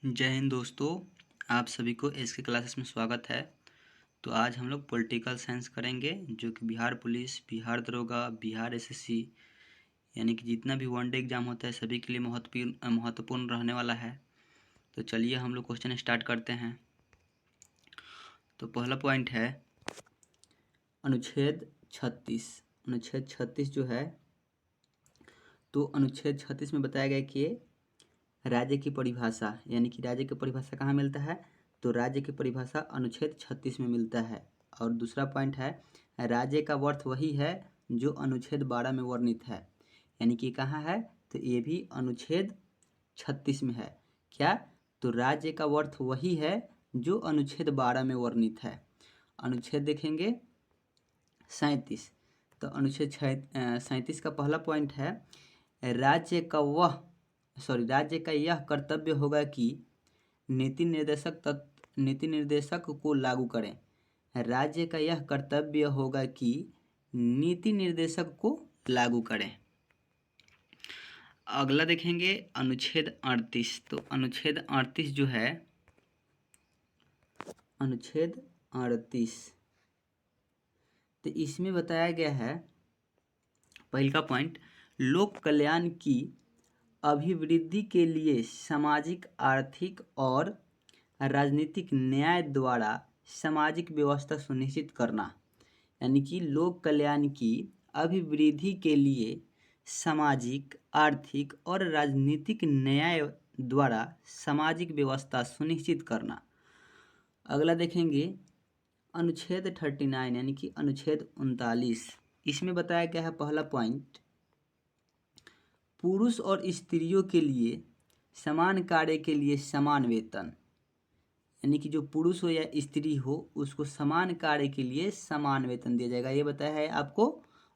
जय हिंद दोस्तों। आप सभी को एसके क्लासेस में स्वागत है। तो आज हम लोग पॉलिटिकल साइंस करेंगे, जो कि बिहार पुलिस, बिहार दरोगा, बिहार एसएससी यानी कि जितना भी वनडे एग्जाम होता है सभी के लिए महत्वपूर्ण रहने वाला है। तो चलिए हम लोग क्वेश्चन स्टार्ट करते हैं। तो पहला पॉइंट है अनुच्छेद 36। अनुच्छेद 36 जो है, तो अनुच्छेद 36 में बताया गया कि राज्य की परिभाषा, यानी कि राज्य की परिभाषा कहाँ मिलता है, तो राज्य की परिभाषा अनुच्छेद 36 में मिलता है। और दूसरा पॉइंट है राज्य का अर्थ वही है जो अनुच्छेद 12 में वर्णित है, यानी कि कहाँ है, तो ये भी अनुच्छेद 36 में है। क्या, तो राज्य का अर्थ वही है जो अनुच्छेद 12 में वर्णित है। अनुच्छेद देखेंगे 37। तो अनुच्छेद 37 का पहला पॉइंट है राज्य का यह कर्तव्य होगा कि नीति निर्देशक को लागू करें। राज्य का यह कर्तव्य होगा कि नीति निर्देशक को लागू करें। अगला देखेंगे अनुच्छेद 38। तो अनुच्छेद 38 जो है, अनुच्छेद 38, तो इसमें बताया गया है पहला पॉइंट, लोक कल्याण की अभिवृद्धि के लिए सामाजिक, आर्थिक और राजनीतिक न्याय द्वारा सामाजिक व्यवस्था सुनिश्चित करना। यानी कि लोक कल्याण की अभिवृद्धि के लिए सामाजिक, आर्थिक और राजनीतिक न्याय द्वारा सामाजिक व्यवस्था सुनिश्चित करना। अगला देखेंगे अनुच्छेद 39, यानी कि अनुच्छेद 39। इसमें बताया गया है पहला पॉइंट, पुरुष और स्त्रियों के लिए समान कार्य के लिए समान वेतन। यानी कि जो पुरुष हो या स्त्री हो उसको समान कार्य के लिए समान वेतन दिया जाएगा। ये बताया है आपको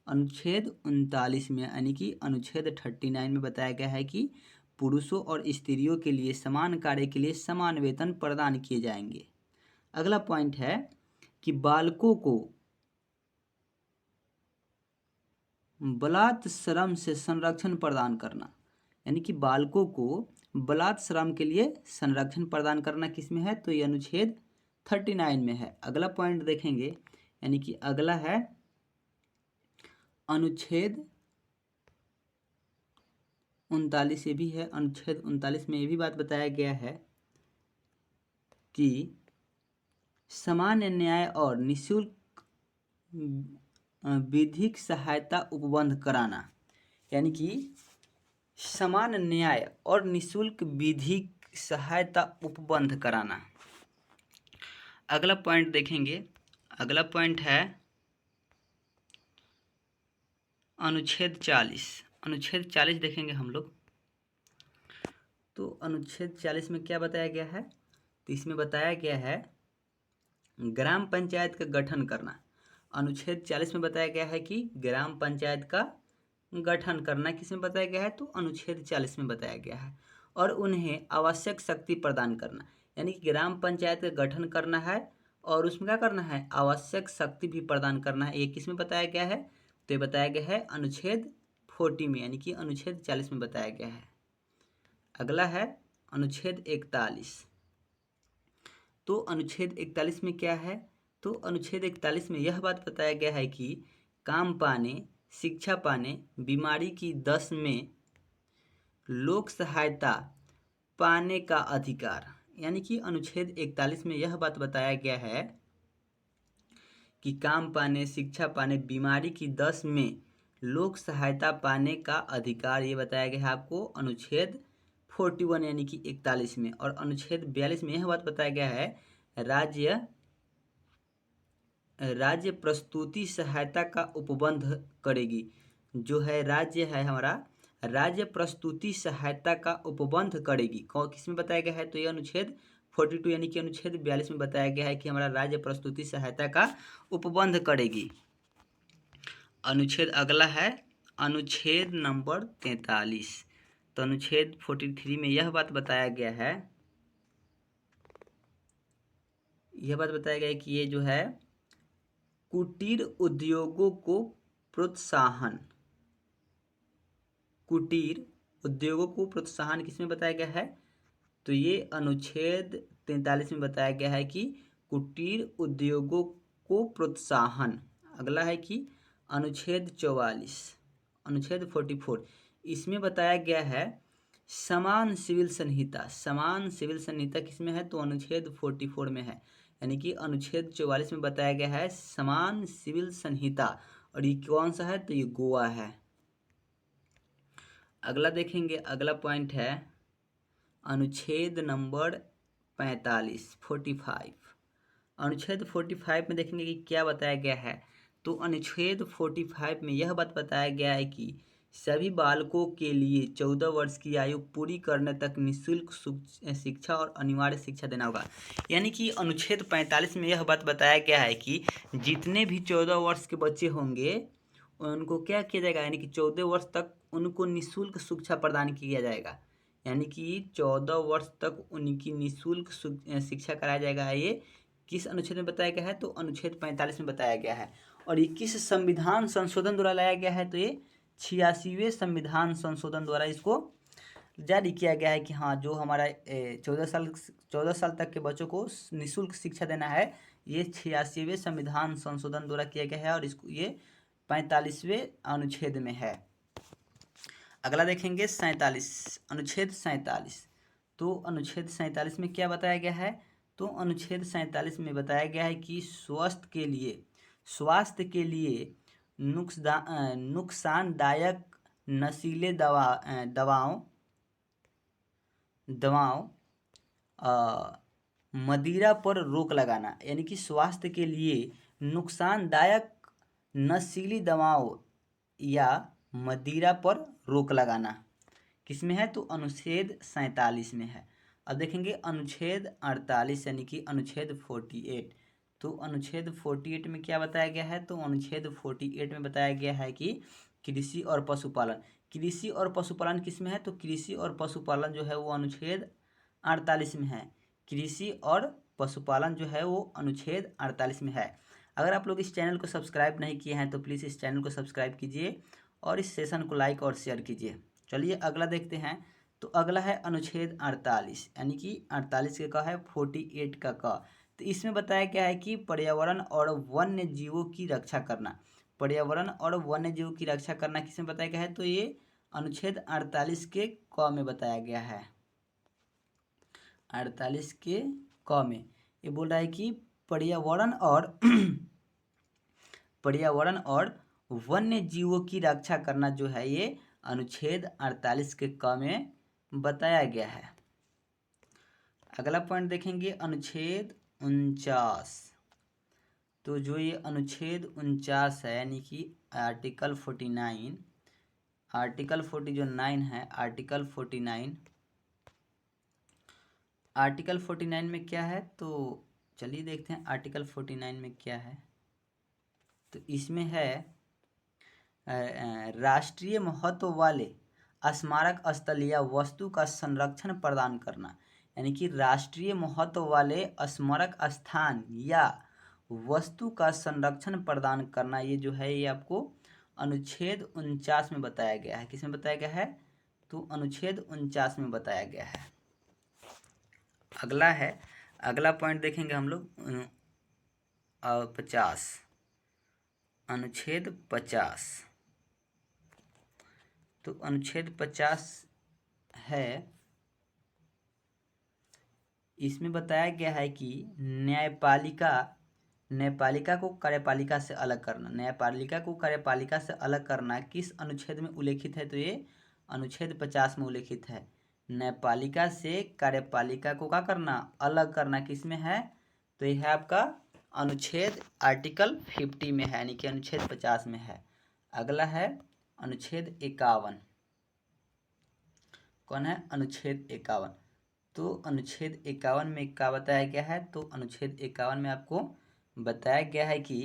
अनुच्छेद 39 में, यानी कि अनुच्छेद 39 में बताया गया है कि पुरुषों और स्त्रियों के लिए समान कार्य के लिए समान वेतन प्रदान किए जाएंगे। अगला पॉइंट है कि बालकों को बलात् श्रम से संरक्षण प्रदान करना। यानी कि बालकों को बलात् श्रम के लिए संरक्षण प्रदान करना किस में है, तो ये अनुच्छेद 39 में है। अगला पॉइंट देखेंगे, यानी कि अगला है अनुच्छेद 39। ये भी है, अनुच्छेद 39 में ये भी बात बताया गया है कि सामान्य न्याय और निःशुल्क विधिक सहायता उपबंध कराना। यानी कि समान न्याय और निःशुल्क विधिक सहायता उपबंध कराना। अगला पॉइंट देखेंगे, अगला पॉइंट है अनुच्छेद 40। अनुच्छेद 40 देखेंगे हम लोग। तो अनुच्छेद 40 में क्या बताया गया है, तो इसमें बताया गया है ग्राम पंचायत का गठन करना। अनुच्छेद 40 में बताया गया है कि ग्राम पंचायत का गठन करना किसमें बताया गया है, तो अनुच्छेद 40 में बताया गया है। और उन्हें आवश्यक शक्ति प्रदान करना, यानी कि ग्राम पंचायत का गठन करना है और उसमें क्या करना है, आवश्यक शक्ति भी प्रदान करना है। ये किसमें बताया गया है, तो ये बताया गया है अनुच्छेद 40 में, यानी कि अनुच्छेद 40 में बताया गया है। अगला है अनुच्छेद 41। तो अनुच्छेद 41 में क्या है, तो अनुच्छेद 41 में यह बात बताया गया है कि काम पाने, शिक्षा पाने, बीमारी की दशा में लोक सहायता पाने का अधिकार। यानी कि अनुच्छेद 41 में यह बात बताया गया है कि काम पाने, शिक्षा पाने, बीमारी की दशा में लोक सहायता पाने का अधिकार, ये बताया गया है आपको अनुच्छेद 41 यानी कि 41 में। और अनुच्छेद 42 में यह बात बताया गया है राज्य प्रस्तुति सहायता का उपबंध करेगी। जो है राज्य है हमारा, राज्य प्रस्तुति सहायता का उपबंध करेगी। किसमें बताया गया है, तो ये अनुच्छेद 42 यानी कि अनुच्छेद 42 में बताया गया है कि हमारा राज्य प्रस्तुति सहायता का उपबंध करेगी। अनुच्छेद अगला है अनुच्छेद नंबर 43। तो अनुच्छेद 43 में यह बात बताया गया है, यह बात बताया गया है कि ये जो है कुटीर उद्योगों को प्रोत्साहन, कुटीर उद्योगों को प्रोत्साहन किसमें बताया गया है, तो ये अनुच्छेद 43 में बताया गया है कि कुटीर उद्योगों को प्रोत्साहन। अगला है कि अनुच्छेद 44, अनुच्छेद 44, इसमें बताया गया है समान सिविल संहिता। समान सिविल संहिता किसमें है? तो अनुच्छेद 44 में है। यानी कि अनुच्छेद 44 में बताया गया है समान सिविल संहिता, और ये कौन सा है? तो ये गोवा है। अगला देखेंगे, अगला पॉइंट है अनुच्छेद नंबर 45, 45। अनुच्छेद 45 में देखेंगे कि क्या बताया गया है। तो अनुच्छेद 45 में यह बात बताया गया है कि सभी बालकों के लिए 14 वर्ष की आयु पूरी करने तक निःशुल्क शिक्षा और अनिवार्य शिक्षा देना होगा। यानी कि अनुच्छेद 45 में यह बात बताया गया है कि जितने भी 14 वर्ष के बच्चे होंगे उनको क्या किया जाएगा, यानी कि 14 वर्ष तक उनको निःशुल्क शिक्षा प्रदान किया जाएगा। यानी कि 14 वर्ष तक उनकी निःशुल्क शिक्षा कराया जाएगा। ये किस अनुच्छेद में बताया गया है? तो अनुच्छेद 45 में बताया गया है। और ये किस संविधान संशोधन द्वारा लाया गया है? तो ये 86वें संविधान संशोधन द्वारा इसको जारी किया गया है कि हाँ, जो हमारा 14 साल तक के बच्चों को निःशुल्क शिक्षा देना है, ये 86वें संविधान संशोधन द्वारा किया गया है, और इसको ये 45वें अनुच्छेद में है। अगला देखेंगे 47, अनुच्छेद 47। तो अनुच्छेद 47 में क्या बताया गया है? तो अनुच्छेद 47 में बताया गया है कि स्वास्थ्य के लिए नुकसानदायक नशीले दवाओं मदिरा पर रोक लगाना। यानी कि स्वास्थ्य के लिए नुकसानदायक नशीली दवाओं या मदिरा पर रोक लगाना किसमें है? तो अनुच्छेद 47 में है। अब देखेंगे अनुच्छेद 48, यानी कि अनुच्छेद 48। तो अनुच्छेद 48 में क्या बताया गया है? तो अनुच्छेद 48 में बताया गया है कि कृषि और पशुपालन। कृषि और पशुपालन किसमें है? तो कृषि और पशुपालन जो है वो अनुच्छेद 48 में है। कृषि और पशुपालन जो है वो अनुच्छेद 48 में है। अगर आप लोग इस चैनल को सब्सक्राइब नहीं किए हैं तो प्लीज़ इस चैनल को सब्सक्राइब कीजिए और इस सेशन को लाइक और शेयर कीजिए। चलिए अगला देखते हैं। तो अगला है अनुच्छेद 48, यानी कि 48 का है 48 का क। तो इसमें बताया गया है कि पर्यावरण और वन्य जीवों की रक्षा करना। पर्यावरण और वन्य जीवों की रक्षा करना किसमें बताया गया है? तो ये अनुच्छेद 48 के क में बताया गया है। 48 के क में ये बोल रहा है कि पर्यावरण और वन्य जीवों की रक्षा करना जो है ये अनुच्छेद 48 के क में बताया गया है। अगला पॉइंट देखेंगे अनुच्छेद 49। तो जो ये अनुच्छेद 49 है, यानी कि आर्टिकल 49, आर्टिकल 40 जो 9 है, आर्टिकल 49, आर्टिकल 49 में क्या है? तो चलिए देखते हैं आर्टिकल 49 में क्या है। तो इसमें है राष्ट्रीय महत्व वाले स्मारक स्थल या वस्तु का संरक्षण प्रदान करना। यानी कि राष्ट्रीय महत्व वाले स्मारक स्थान या वस्तु का संरक्षण प्रदान करना, ये जो है ये आपको अनुच्छेद 49 में बताया गया है। किसमें बताया गया है? तो अनुच्छेद 49 में बताया गया है। अगला पॉइंट देखेंगे हम लोग 50, अनुच्छेद 50। तो अनुच्छेद 50 है, इसमें बताया गया है कि न्यायपालिका को कार्यपालिका से अलग करना। न्यायपालिका को कार्यपालिका से अलग करना किस अनुच्छेद में उल्लेखित है? तो ये अनुच्छेद 50 में उल्लेखित है। न्यायपालिका से कार्यपालिका को क्या करना? अलग करना किसमें है? तो यह है आपका अनुच्छेद आर्टिकल 50 में है, यानी कि अनुच्छेद 50 में है। अगला है अनुच्छेद 51। कौन है? अनुच्छेद 51। तो अनुच्छेद 51 में क्या बताया गया है? तो अनुच्छेद 51 में आपको बताया गया है कि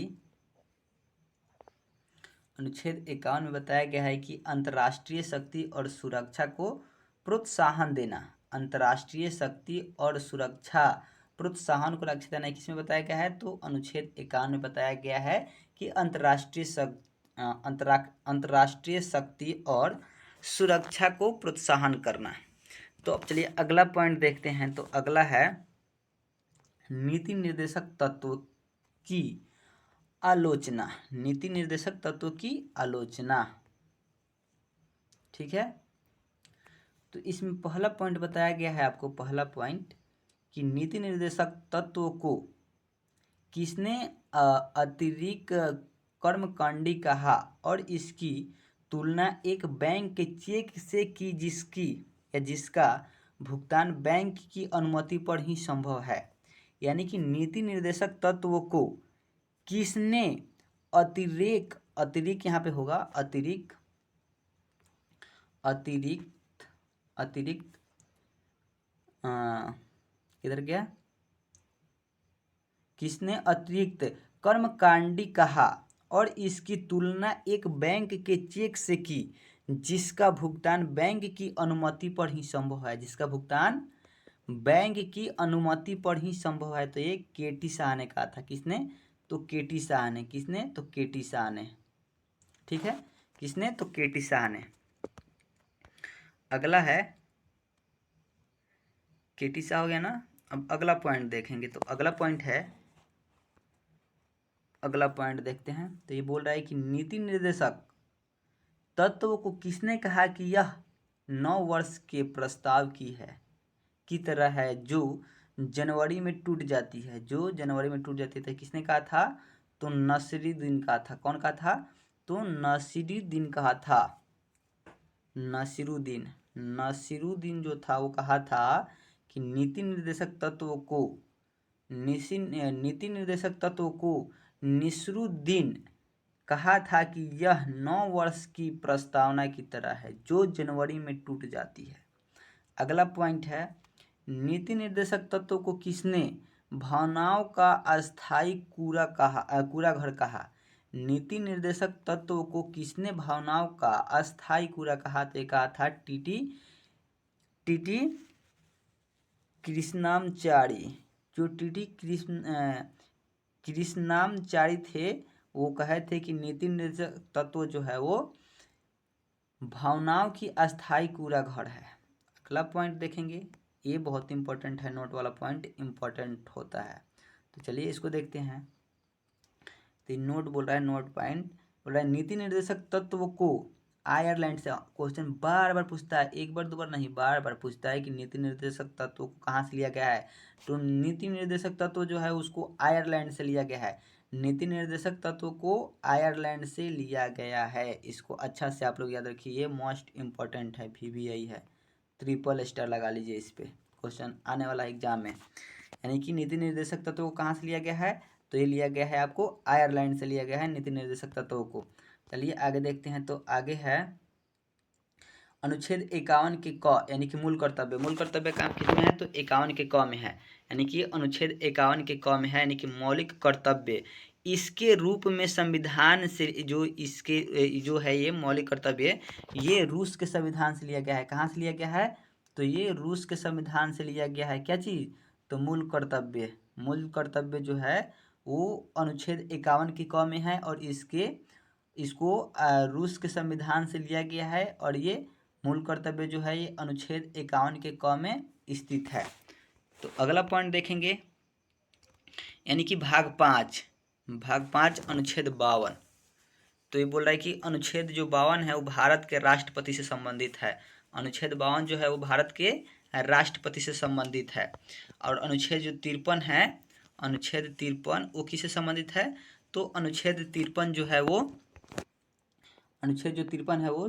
अनुच्छेद 51 में बताया गया है कि अंतर्राष्ट्रीय शक्ति और सुरक्षा को प्रोत्साहन देना। अंतर्राष्ट्रीय शक्ति और सुरक्षा प्रोत्साहन को लक्ष्य देना किसमें बताया गया है? तो अनुच्छेद 51 में बताया गया है कि अंतर्राष्ट्रीय शक्ति और सुरक्षा को प्रोत्साहन करना। तो अब चलिए अगला पॉइंट देखते हैं। तो अगला है नीति निर्देशक तत्व की आलोचना। नीति निर्देशक तत्व की आलोचना, ठीक है। तो इसमें पहला पॉइंट बताया गया है आपको, पहला पॉइंट कि नीति निर्देशक तत्व को किसने अतिरिक्त कर्मकांडी कहा और इसकी तुलना एक बैंक के चेक से की जिसकी या जिसका भुगतान बैंक की अनुमति पर ही संभव है। यानी कि नीति निर्देशक तत्व को किसने अतिरिक्त यहाँ पे होगा अतिरिक्त किधर गया, किसने अतिरिक्त कर्मकांडी कहा और इसकी तुलना एक बैंक के चेक से की जिसका भुगतान बैंक की अनुमति पर ही संभव है, जिसका भुगतान बैंक की अनुमति पर ही संभव है। तो ये केटी शाह ने कहा था। किसने? तो केटी शाह ने। किसने? तो केटी शाह ने, ठीक है। किसने? तो केटी शाह ने। अगला है केटी शाह हो गया ना। अब अगला पॉइंट देखेंगे। तो अगला पॉइंट है, अगला पॉइंट देखते हैं। तो ये बोल रहा है कि नीति निर्देशक तत्व को किसने कहा कि यह 9 वर्ष के प्रस्ताव की तरह है जो जनवरी में टूट जाती है, जो जनवरी में टूट जाती है। किसने कहा था? तो नसीरुद्दीन कहा था। कौन कहा था? तो नसीरुद्दीन कहा था। नसीरुद्दीन जो था वो कहा था कि नीति निर्देशक तत्व को नसीरुद्दीन कहा था कि यह 9 वर्ष की प्रस्तावना की तरह है जो जनवरी में टूट जाती है। अगला पॉइंट है नीति निर्देशक तत्व को किसने भावनाओं का अस्थायी कूड़ा घर कहा। नीति निर्देशक तत्व को किसने भावनाओं का अस्थायी कूड़ा कहा? तो कहा था टीटी कृष्णामचारी। जो टीटी कृष्णामचारी थे वो कहे थे कि नीति निर्देशक तत्व जो है वो भावनाओं की अस्थायी कूड़ा घर है। अगला पॉइंट देखेंगे, ये बहुत इंपॉर्टेंट है, नोट वाला पॉइंट इंपॉर्टेंट होता है। तो चलिए इसको देखते हैं। तो नोट बोल रहा है, नोट पॉइंट बोल रहा है नीति निर्देशक तत्व को आयरलैंड से क्वेश्चन बार बार पूछता है, एक बार दो बार नहीं, बार बार पूछता है कि नीति निर्देशक तत्व को कहाँ से लिया गया है। तो नीति निर्देशक तत्व जो है उसको आयरलैंड से लिया गया है। नीति निर्देशक तत्व को आयरलैंड से लिया गया है। इसको अच्छा से आप लोग याद रखिए, ये मोस्ट इम्पोर्टेंट है, VVI है, 3 स्टार लगा लीजिए इस पे, क्वेश्चन आने वाला एग्जाम में। यानी कि नीति निर्देशक तत्व को कहाँ से लिया गया है? तो ये लिया गया है आपको आयरलैंड से लिया गया है नीति निर्देशक तत्वों को। चलिए आगे देखते हैं। तो आगे है अनुच्छेद 51 के क यानी कि मूल कर्तव्य। मूल कर्तव्य काम किसमें है? तो 51 के क में है। यानी कि अनुच्छेद 51 के क में है, यानी कि मौलिक कर्तव्य इसके रूप में संविधान से जो इसके जो है ये मौलिक कर्तव्य ये रूस के संविधान से लिया गया है। कहाँ से लिया गया है? तो ये रूस के संविधान से लिया गया है। क्या चीज़? तो मूल कर्तव्य। मूल कर्तव्य जो है वो अनुच्छेद 51 के क में है और इसको रूस के संविधान से लिया गया है और ये मूल कर्तव्य जो है ये अनुच्छेद 51 के क में स्थित है। तो अगला पॉइंट देखेंगे, यानी कि भाग 5 अनुच्छेद 52। तो ये बोल रहा है कि अनुच्छेद जो 52 है वो भारत के राष्ट्रपति से संबंधित है। अनुच्छेद 52 जो है वो भारत के राष्ट्रपति से संबंधित है। और अनुच्छेद जो 53 है, अनुच्छेद 53 वो किससे संबंधित है? तो अनुच्छेद 53 जो है वो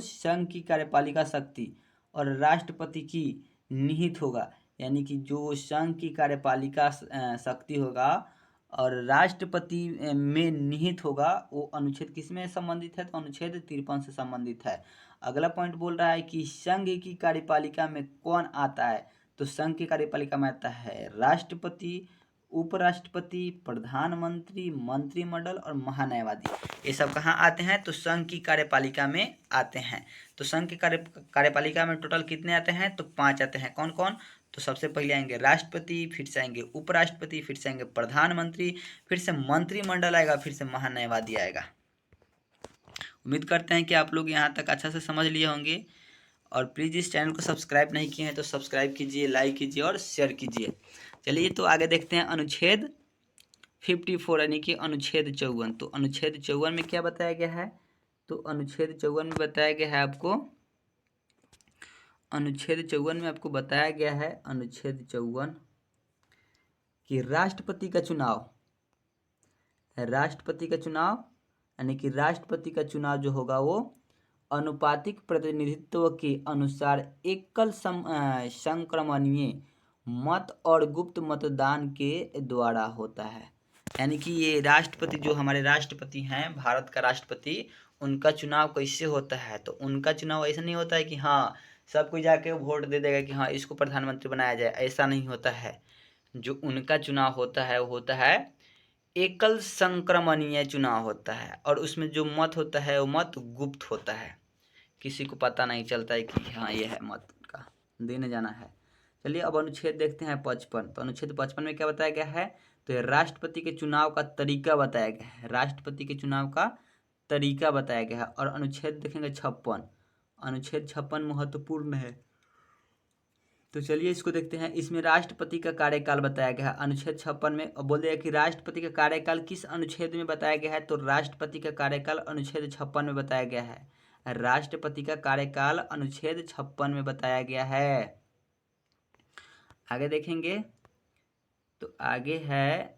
संघ की कार्यपालिका शक्ति और राष्ट्रपति की निहित होगा। यानी कि जो संघ की कार्यपालिका शक्ति होगा और राष्ट्रपति में निहित होगा वो अनुच्छेद किस में संबंधित है? तो अनुच्छेद 53 से संबंधित है। अगला पॉइंट बोल रहा है कि संघ की कार्यपालिका में कौन आता है? तो संघ की कार्यपालिका में आता है राष्ट्रपति, उपराष्ट्रपति, प्रधानमंत्री, मंत्रिमंडल और महान्यायवादी। ये सब कहाँ आते हैं? तो संघ की कार्यपालिका में आते हैं। तो संघ की कार्यपालिका में टोटल कितने आते हैं? तो 5 आते हैं। कौन कौन? तो सबसे पहले आएंगे राष्ट्रपति, फिर से आएंगे उपराष्ट्रपति, फिर से आएंगे प्रधानमंत्री, फिर से मंत्रिमंडल आएगा, फिर से महान्यायवादी आएगा। उम्मीद करते हैं कि आप लोग यहाँ तक अच्छा से समझ लिए होंगे और प्लीज़ इस चैनल को सब्सक्राइब नहीं किए हैं तो सब्सक्राइब कीजिए, लाइक कीजिए और शेयर कीजिए। चलिए तो आगे देखते हैं अनुच्छेद 54 यानी कि अनुच्छेद 54। तो अनुच्छेद 54 में क्या बताया गया है? तो अनुच्छेद 54 में बताया गया है आपको, अनुच्छेद 54 में आपको बताया गया है, अनुच्छेद 54 कि राष्ट्रपति का चुनाव, राष्ट्रपति का चुनाव यानी कि राष्ट्रपति का चुनाव जो होगा वो अनुपातिक प्रतिनिधित्व के अनुसार एकल संक्रमणीय मत और गुप्त मतदान के द्वारा होता है। यानी कि ये राष्ट्रपति जो हमारे राष्ट्रपति हैं, भारत का राष्ट्रपति, उनका चुनाव कैसे होता है? तो उनका चुनाव ऐसा नहीं होता है कि हाँ सब कोई जाके वोट दे देगा कि हाँ इसको प्रधानमंत्री बनाया जाए, ऐसा नहीं होता है। जो उनका चुनाव होता है वो होता है एकल संक्रमणीय चुनाव होता है, और उसमें जो मत होता है वो मत गुप्त होता है, किसी को पता नहीं चलता है कि हाँ ये है मत का देने जाना है। चलिए अब अनुच्छेद देखते हैं 55। तो अनुच्छेद 55 में क्या बताया गया है? तो ये राष्ट्रपति के चुनाव का तरीका बताया गया है, राष्ट्रपति के चुनाव का तरीका बताया गया है। और अनुच्छेद देखेंगे 56, अनुच्छेद 56 महत्वपूर्ण है। तो चलिए इसको देखते हैं। इसमें राष्ट्रपति का कार्यकाल बताया गया है अनुच्छेद 56 में। बोल दिया कि राष्ट्रपति का कार्यकाल किस अनुच्छेद में बताया गया है? तो राष्ट्रपति का कार्यकाल अनुच्छेद 56 में बताया गया है, राष्ट्रपति का कार्यकाल अनुच्छेद 56 में बताया गया है। आगे देखेंगे तो आगे है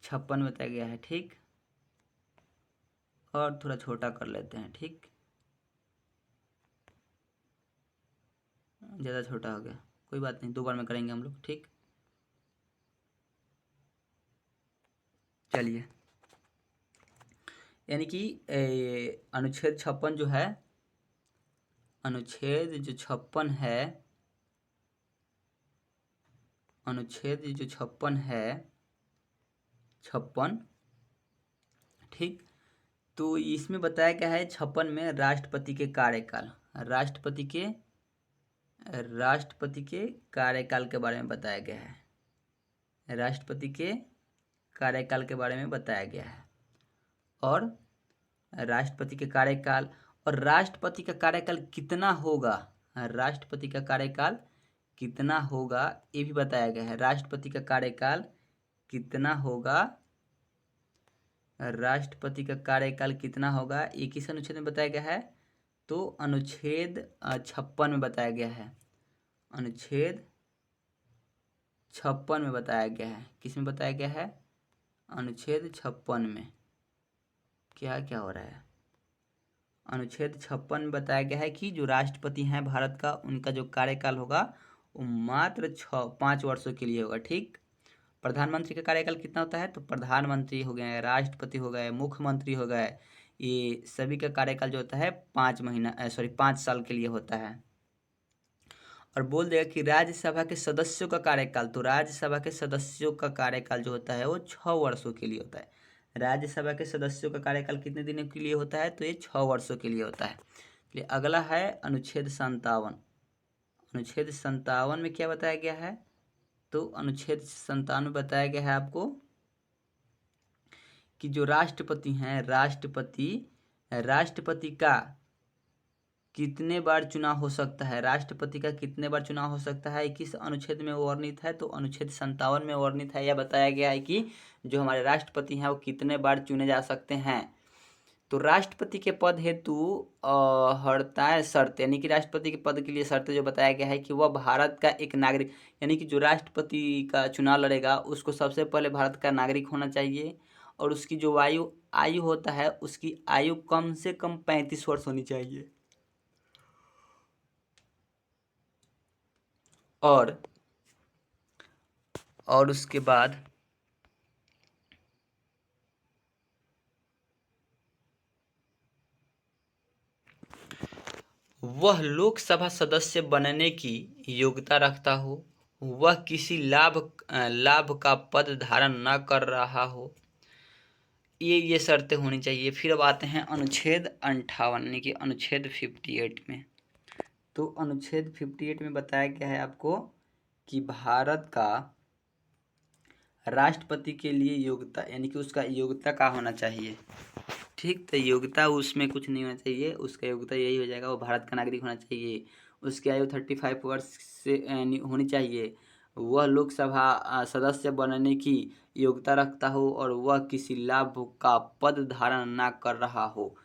56 में बताया गया है, ठीक। और थोड़ा छोटा कर लेते हैं, ठीक, ज़्यादा छोटा हो गया, कोई बात नहीं, 2 बार में करेंगे हम लोग, ठीक। चलिए यानी कि अनुच्छेद 56 जो है, अनुच्छेद जो 56 है, अनुच्छेद जो 56 है, 56, ठीक। तो इसमें बताया गया है 56 में राष्ट्रपति के कार्यकाल, राष्ट्रपति के कार्यकाल के बारे में बताया गया है, राष्ट्रपति के कार्यकाल के बारे में बताया गया है। और राष्ट्रपति के कार्यकाल, और राष्ट्रपति का कार्यकाल कितना होगा, राष्ट्रपति का कार्यकाल कितना होगा ये भी बताया गया है। राष्ट्रपति का कार्यकाल कितना होगा, राष्ट्रपति का कार्यकाल कितना होगा ये किस अनुच्छेद में बताया गया है? तो अनुच्छेद 56 में बताया गया है, अनुच्छेद 56 में बताया गया है। किस में बताया गया है? अनुच्छेद 56 में। क्या क्या हो रहा है? अनुच्छेद 56 में बताया गया है कि जो राष्ट्रपति हैं भारत का, उनका जो कार्यकाल होगा वो मात्र 5 वर्षों के लिए होगा, ठीक। प्रधानमंत्री का कार्यकाल कितना होता है? तो प्रधानमंत्री हो गए, राष्ट्रपति हो गए, मुख्यमंत्री हो गए, ये सभी का कार्यकाल जो होता है 5 साल के लिए होता है। और बोल देगा कि राज्यसभा के सदस्यों का कार्यकाल, तो राज्यसभा के सदस्यों का कार्यकाल जो होता है वो 6 वर्षों के लिए होता है। राज्यसभा के सदस्यों का कार्यकाल कितने दिनों के लिए होता है? तो ये 6 वर्षों के लिए होता है। चलिए अगला है अनुच्छेद 57। अनुच्छेद 57 में क्या बताया गया है? तो अनुच्छेद 57 में बताया गया है आपको कि जो राष्ट्रपति हैं, राष्ट्रपति का कितने बार चुनाव हो सकता है, राष्ट्रपति का कितने बार चुनाव हो सकता है, किस अनुच्छेद में वर्णित है? तो अनुच्छेद 57 में वर्णित है। यह बताया गया है कि जो हमारे राष्ट्रपति हैं वो कितने बार चुने जा सकते हैं। तो राष्ट्रपति के पद हेतु हड़ताल शर्त, यानी कि राष्ट्रपति के पद के लिए शर्त जो बताया गया है कि वह भारत का एक नागरिक, यानी कि जो राष्ट्रपति का चुनाव लड़ेगा उसको सबसे पहले भारत का नागरिक होना चाहिए, और उसकी जो आयु होता है उसकी आयु कम से कम 35 वर्ष होनी चाहिए। और उसके बाद वह लोकसभा सदस्य बनने की योग्यता रखता हो, वह किसी लाभ का पद धारण न कर रहा हो, ये शर्तें होनी चाहिए। फिर अब आते हैं अनुच्छेद 58 यानी कि अनुच्छेद 58 में। तो अनुच्छेद 58 में बताया गया है आपको कि भारत का राष्ट्रपति के लिए योग्यता, यानी कि उसका योग्यता क्या होना चाहिए, ठीक। ठीक। तो योग्यता उसमें कुछ नहीं होना चाहिए, उसका योग्यता यही हो जाएगा, वो भारत का नागरिक होना चाहिए, उसकी आयु 35 वर्ष से होनी चाहिए, वह लोकसभा सदस्य बनने की योग्यता रखता हो और वह किसी लाभ का पद धारण ना कर रहा हो।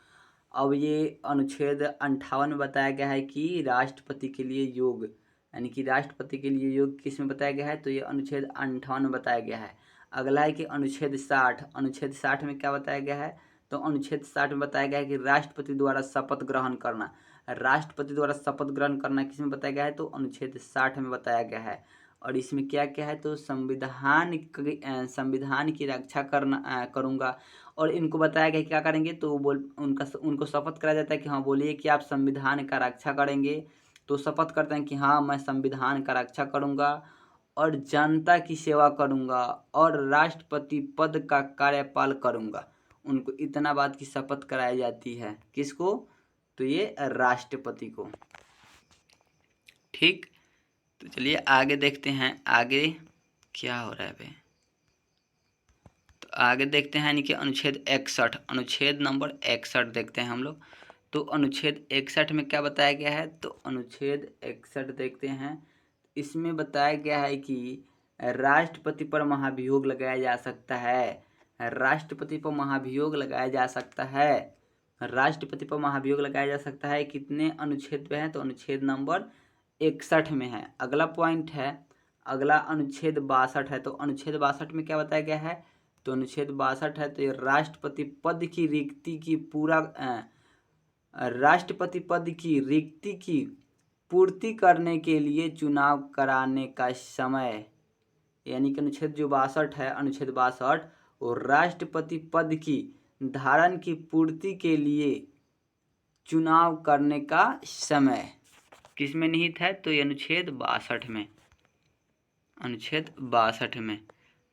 अब ये अनुच्छेद 58 में बताया गया है कि राष्ट्रपति के लिए योग, यानी कि राष्ट्रपति के लिए योग किस में बताया गया है, तो ये अनुच्छेद 58 में बताया गया है। अगला है कि अनुच्छेद 60, अनुच्छेद 60 में क्या बताया गया है, तो अनुच्छेद 60 में बताया गया है कि राष्ट्रपति द्वारा शपथ ग्रहण करना, राष्ट्रपति द्वारा शपथ ग्रहण करना किस में बताया गया है, तो अनुच्छेद 60 में बताया गया है। और इसमें क्या क्या है, तो संविधान की रक्षा करूँगा। और इनको बताया गया क्या करेंगे, तो उनको शपथ कराया जाता है कि हाँ बोलिए कि आप संविधान का रक्षा करेंगे, तो शपथ करते हैं कि हाँ मैं संविधान का रक्षा करूँगा और जनता की सेवा करूँगा और राष्ट्रपति पद का कार्यपालन करूँगा। उनको इतना बात की शपथ कराई जाती है, किसको, तो ये राष्ट्रपति को। ठीक। तो चलिए आगे देखते हैं, आगे क्या हो रहा है भाई। तो आगे देखते हैं यानी कि अनुच्छेद 61, अनुच्छेद नंबर 61 देखते हैं हम लोग। तो अनुच्छेद 61 में क्या बताया गया है, तो अनुच्छेद 61 देखते हैं। इसमें बताया गया है कि राष्ट्रपति पर महाभियोग लगाया जा सकता है, राष्ट्रपति पर महाभियोग लगाया जा सकता है, राष्ट्रपति पर महाभियोग लगाया जा सकता है। कितने अनुच्छेद पे है, तो अनुच्छेद नंबर 61 में है। अगला पॉइंट है, अगला अनुच्छेद 62 है। तो अनुच्छेद 62 में क्या बताया गया है, तो अनुच्छेद 62 है, तो ये राष्ट्रपति पद की रिक्ति की राष्ट्रपति पद की रिक्ति की पूर्ति करने के लिए चुनाव कराने का समय, यानी कि अनुच्छेद जो 62 है, अनुच्छेद 62 और राष्ट्रपति पद की धारण की पूर्ति के लिए चुनाव करने का समय किस में निहित है, तो ये अनुच्छेद 62 में, अनुच्छेद 62 में।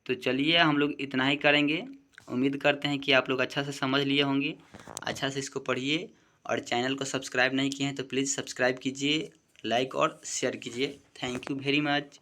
तो चलिए हम लोग इतना ही करेंगे। उम्मीद करते हैं कि आप लोग अच्छा से समझ लिए होंगे, अच्छा से इसको पढ़िए और चैनल को सब्सक्राइब नहीं किए हैं तो प्लीज़ सब्सक्राइब कीजिए, लाइक और शेयर कीजिए। Thank you very much.